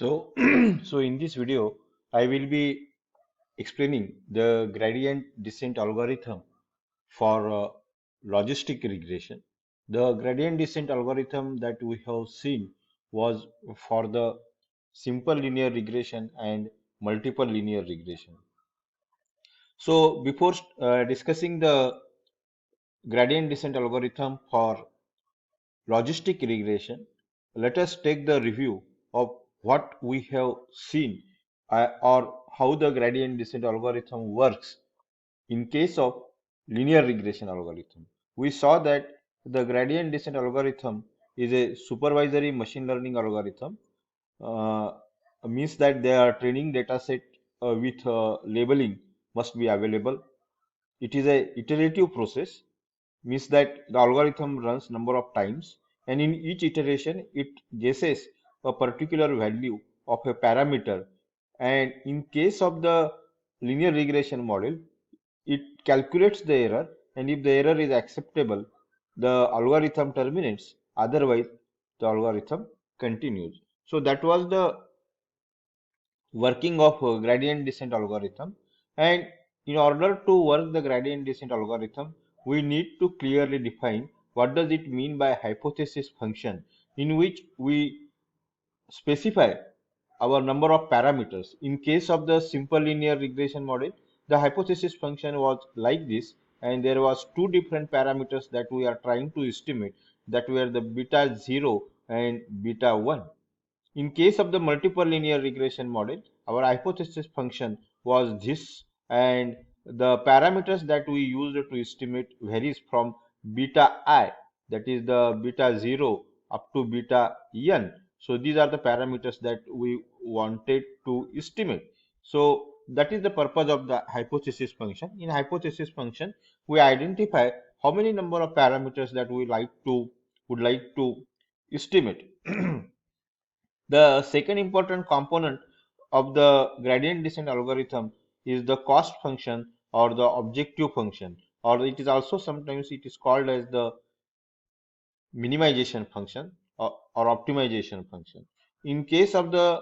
So, so in this video, I will be explaining the gradient descent algorithm for logistic regression. The gradient descent algorithm that we have seen was for the simple linear regression and multiple linear regression. So, before discussing the gradient descent algorithm for logistic regression, let us take the review of what we have seen or how the gradient descent algorithm works in case of linear regression algorithm. We saw that the gradient descent algorithm is a supervisory machine learning algorithm, uh, means that their training data set with labeling must be available. It is a iterative process, means that the algorithm runs number of times, and in each iteration it guesses a particular value of a parameter, and in case of the linear regression model it calculates the error, and if the error is acceptable the algorithm terminates, otherwise the algorithm continues. So that was the working of gradient descent algorithm. And in order to work the gradient descent algorithm, we need to clearly define what does it mean by hypothesis function, in which we specify our number of parameters. In case of the simple linear regression model, the hypothesis function was like this, and there was two different parameters that we are trying to estimate, that were the beta 0 and beta 1. In case of the multiple linear regression model, our hypothesis function was this, and the parameters that we used to estimate varies from beta I, that is the beta 0 up to beta n. So these are the parameters that we wanted to estimate. So that is the purpose of the hypothesis function. In hypothesis function, we identify how many number of parameters that we would like to estimate. The second important component of the gradient descent algorithm is the cost function or the objective function, or it is also sometimes it is called as the minimization function or optimization function. In case of the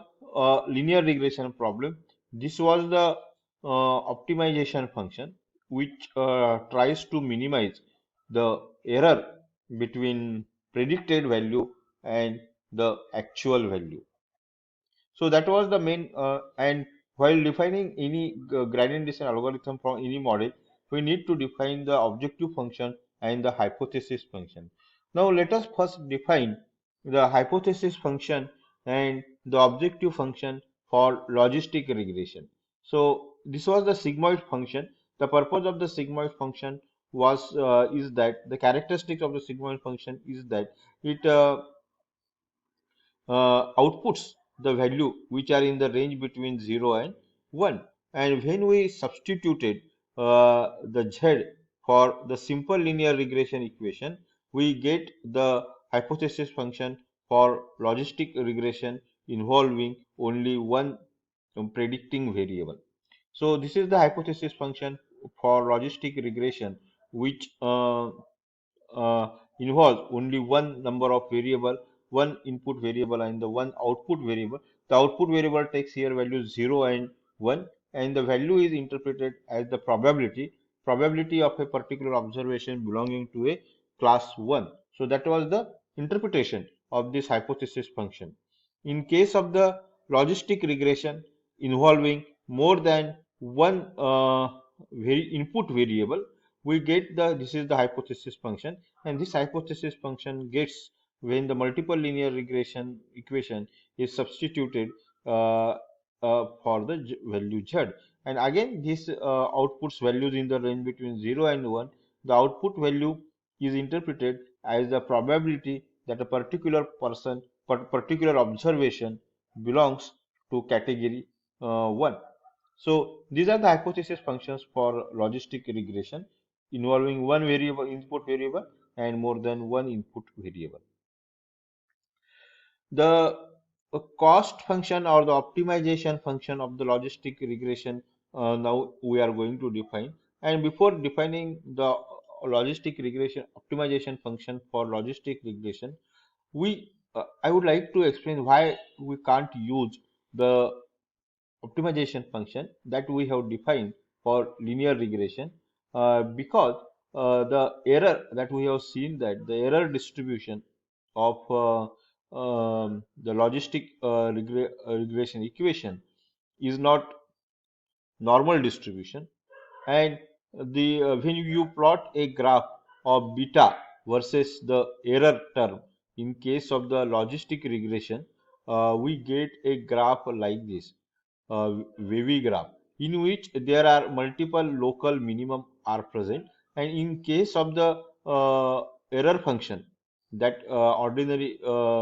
linear regression problem, this was the optimization function, which tries to minimize the error between predicted value and the actual value. So that was the main, and while defining any gradient descent algorithm from any model, we need to define the objective function and the hypothesis function. Now let us first define the hypothesis function and the objective function for logistic regression. So this was the sigmoid function. The purpose of the sigmoid function was is that the characteristics of the sigmoid function is that it outputs the value which are in the range between 0 and 1, and when we substituted the z for the simple linear regression equation, we get the hypothesis function for logistic regression involving only one predicting variable. So this is the hypothesis function for logistic regression, which involves only one number of variable, one input variable and the one output variable. The output variable takes here values 0 and 1, and the value is interpreted as the probability of a particular observation belonging to a class 1. So that was the interpretation of this hypothesis function. In case of the logistic regression involving more than one input variable, we get the this is the hypothesis function, and this hypothesis function gets when the multiple linear regression equation is substituted for the value z, and again this outputs values in the range between 0 and 1. The output value is interpreted as the probability that a particular particular observation belongs to category 1. So these are the hypothesis functions for logistic regression involving one variable input variable and more than one input variable. The cost function or the optimization function of the logistic regression, now we are going to define. And before defining the logistic regression optimization function for logistic regression, I would like to explain why we can't use the optimization function that we have defined for linear regression, because the error that we have seen, that the error distribution of the logistic regression equation is not normal distribution. And the when you plot a graph of beta versus the error term in case of the logistic regression, we get a graph like this, wavy graph, in which there are multiple local minimum are present. And in case of the error function, that ordinary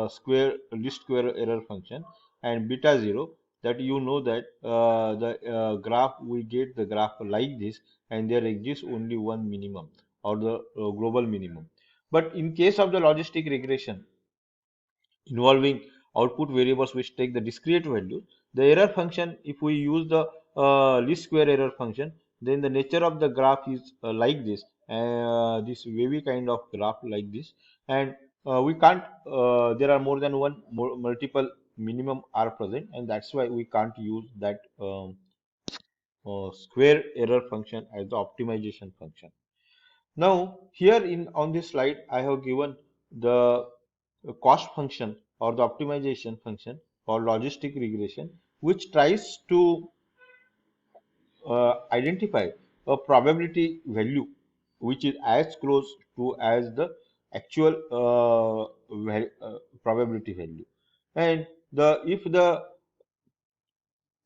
square least square error function, and beta 0, that you know that the graph, we get the graph like this, and there exists only one minimum, or the global minimum. But in case of the logistic regression involving output variables which take the discrete value, the error function, if we use the least square error function, then the nature of the graph is like this, this wavy kind of graph like this. And we can't, there are more than one multiple minimum are present, and that's why we can't use that square error function as the optimization function. Now, here in on this slide, I have given the cost function or the optimization function for logistic regression, which tries to identify a probability value which is as close to as the actual probability value. And the if the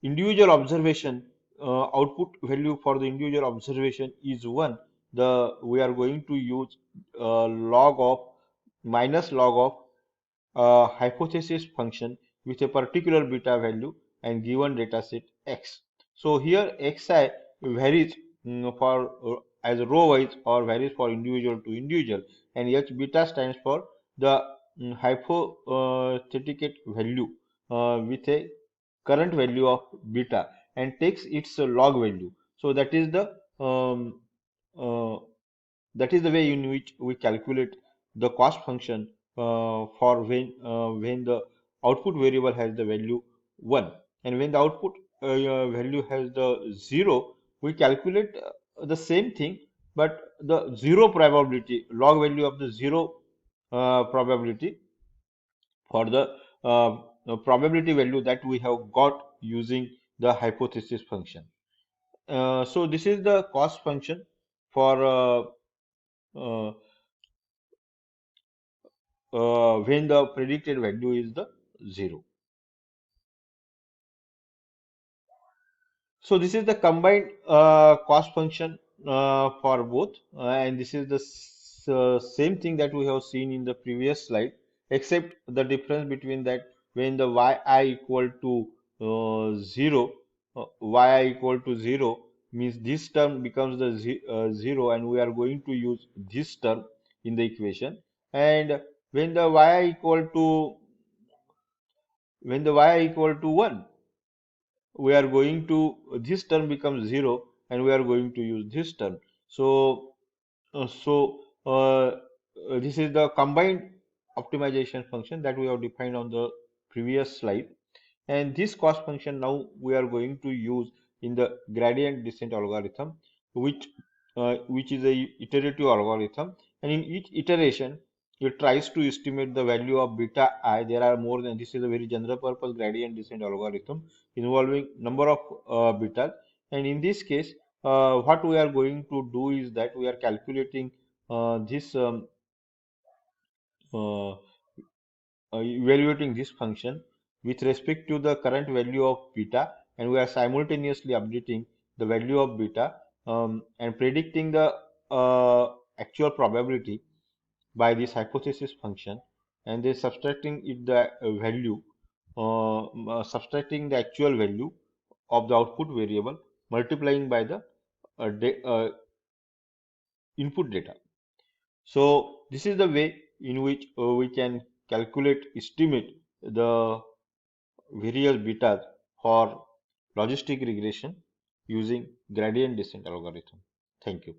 individual observation output value for the individual observation is 1, the we are going to use log of minus log of hypothesis function with a particular beta value and given data set x. So here xi varies for as row wise, or varies for individual to individual, and h beta stands for the hypothetical value with a current value of beta, and takes its log value. So uh, that is the way in which we calculate the cost function for when the output variable has the value 1, and when the output value has the 0, we calculate the same thing, but the 0 probability, log value of the 0 probability for the probability value that we have got using the hypothesis function. So this is the cost function for uh, when the predicted value is the 0. So this is the combined cost function for both, and this is the same thing that we have seen in the previous slide, except the difference between that, when the yi equal to 0, yi equal to 0 means this term becomes the 0, and we are going to use this term in the equation. And when the yi equal to when the y equal to 1, we are going to, this term becomes 0, and we are going to use this term. So this is the combined optimization function that we have defined on the previous slide. And this cost function now we are going to use in the gradient descent algorithm, which is a iterative algorithm, and in each iteration it tries to estimate the value of beta I. There are more than, this is a very general purpose gradient descent algorithm involving number of betas. And in this case, what we are going to do is that we are calculating this uh, evaluating this function with respect to the current value of beta, and we are simultaneously updating the value of beta, and predicting the actual probability by this hypothesis function, and then subtracting it the value, subtracting the actual value of the output variable, multiplying by the input data. So this is the way in which we can calculate, estimate the various betas for logistic regression using gradient descent algorithm. Thank you.